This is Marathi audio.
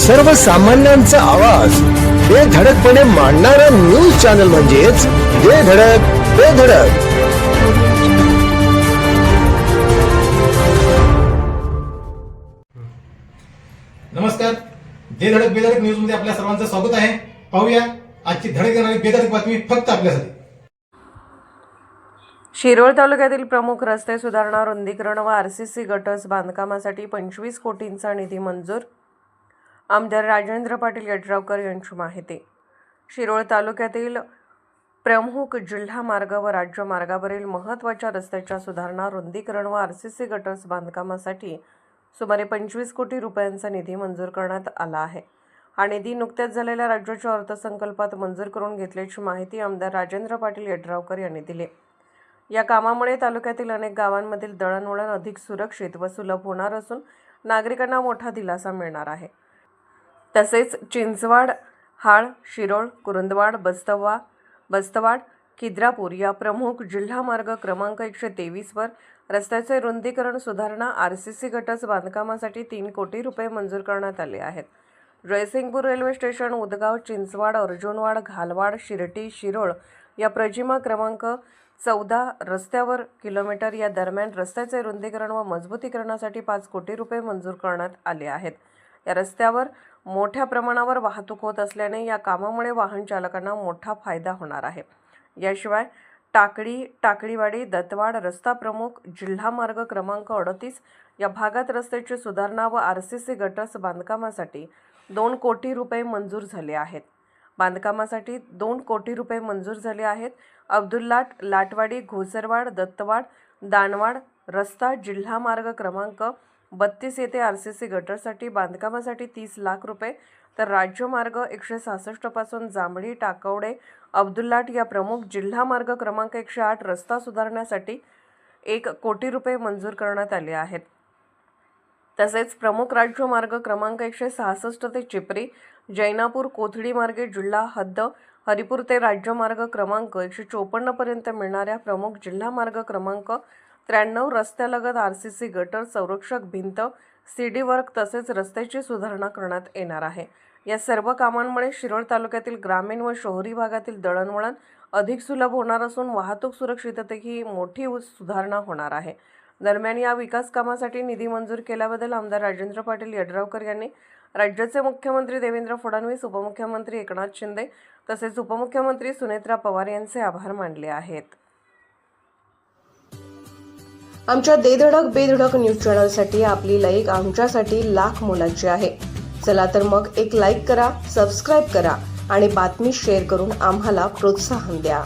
सर्वसामान्यांचा आवाज बेधडकपणे मांडणारा न्यूज चॅनल म्हणजेच बेधडक बेधडक. नमस्कार, बेधडक बेधडक न्यूज मध्ये आपल्या सर्वांचं स्वागत आहे. पाहूया आजची धडक देणारी बेधडक बातमी फक्त आपल्यासाठी. शिरोळ तालुक्यातील प्रमुख रस्ते सुधारणा, रुंदीकरण व आरसीसी गटर्स बांधकामासाठी 25 कोटींचा निधी मंजूर. आमदार राजेंद्र पाटील यड्रावकर यांची माहिती. शिरोळ तालुक्यातील प्रमुख जिल्हा मार्ग व राज्य मार्गावरील महत्त्वाच्या रस्त्याच्या सुधारणा, रुंदीकरण व आरसीसी गटर्स बांधकामासाठी सुमारे 25 कोटी रुपयांचा निधी मंजूर करण्यात आला आहे. हा निधी नुकत्याच झालेल्या राज्याच्या अर्थसंकल्पात मंजूर करून घेतल्याची माहिती आमदार राजेंद्र पाटील यड्रावकर यांनी दिली. या कामामुळे तालुक्यातील अनेक गावांमधील दळणवळण अधिक सुरक्षित व सुलभ होणार असून नागरिकांना मोठा दिलासा मिळणार आहे. तसेच चिंचवाड, हाळ, शिरोळ, कुरुंदवाड, बस्तवाड, खिद्रापूर या प्रमुख जिल्हा मार्ग क्रमांक 123 वर रस्त्याचे रुंदीकरण, सुधारणा, आरसीसी गटर्स बांधकामासाठी 3 कोटी रुपये मंजूर करण्यात आले आहेत. जयसिंगपूर रेल्वे स्टेशन, उदगाव, चिंचवाड, अर्जुनवाड, घालवाड, शिरटी, शिरोळ या प्रजिमा क्रमांक 14 रस्त्यावर किलोमीटर या दरम्यान रस्त्याचे रुंदीकरण व मजबूतीकरणासाठी 5 कोटी रुपये मंजूर करण्यात आले आहेत. या रस्त्यावर मोठ्या प्रमाणावर वाहतूक होत असल्याने या कामामुळे वाहन चालकांना मोठा फायदा होणार आहे. याशिवाय टाकळीवाडी, दत्तवाड रस्ता प्रमुख जिल्हा मार्ग क्रमांक 38 या भागात रस्त्याची सुधारणा व आरसीसी गटर्स बांधकामासाठी 2 कोटी रुपये मंजूर झाले आहेत. बांधकामासाठी 2 कोटी रुपये मंजूर झाले आहेत. अब्दुल्लाट, लाटवाडी, घोसरवाड, दत्तवाड, दानवाड रस्ता जिल्हा मार्ग क्रमांक 32 येथे आरसीसी गटरसाठी बांधकामासाठी 30 लाख रुपये, तर राज्य मार्ग 166 पासून जांभळी, टाकवडे, अब्दुल्लाट या प्रमुख जिल्हा मार्ग क्रमांक 108 रस्ता सुधारण्यासाठी 1 कोटी रुपये मंजूर करण्यात आले आहेत. तसेच प्रमुख राज्य मार्ग क्रमांक 166 ते चिपरी, जैनापूर, कोथळी मार्गे जिल्हा हद्द, हरिपूर ते राज्य मार्ग क्रमांक 154 पर्यंत मिळणाऱ्या प्रमुख जिल्हा मार्ग क्रमांक 93 रस्त्यालगत आरसीसी गटर, संरक्षक भिंत, सीडी वर्क तसेच रस्त्याची सुधारणा करण्यात येणार आहे. या सर्व कामांमुळे शिरोळ तालुक्यातील ग्रामीण व शहरी भागातील दळणवळण अधिक सुलभ होणार असून वाहतूक सुरक्षिततेही मोठी सुधारणा होणार आहे. दरम्यान या विकास कामासाठी निधी मंजूर केल्याबद्दल आमदार राजेंद्र पाटील यड्रावकर यांनी राज्याचे मुख्यमंत्री देवेंद्र फडणवीस, उपमुख्यमंत्री एकनाथ शिंदे तसेच उपमुख्यमंत्री सुनेत्रा पवार यांचे आभार मानले आहेत. आमच्या बेधडक बेधडक न्यूज चॅनलसाठी आपली लाईक आमच्यासाठी लाख मोलाची आहे. चला तर मग एक लाईक करा, सबस्क्राईब करा आणि बातमी शेअर करून आम्हाला प्रोत्साहन द्या.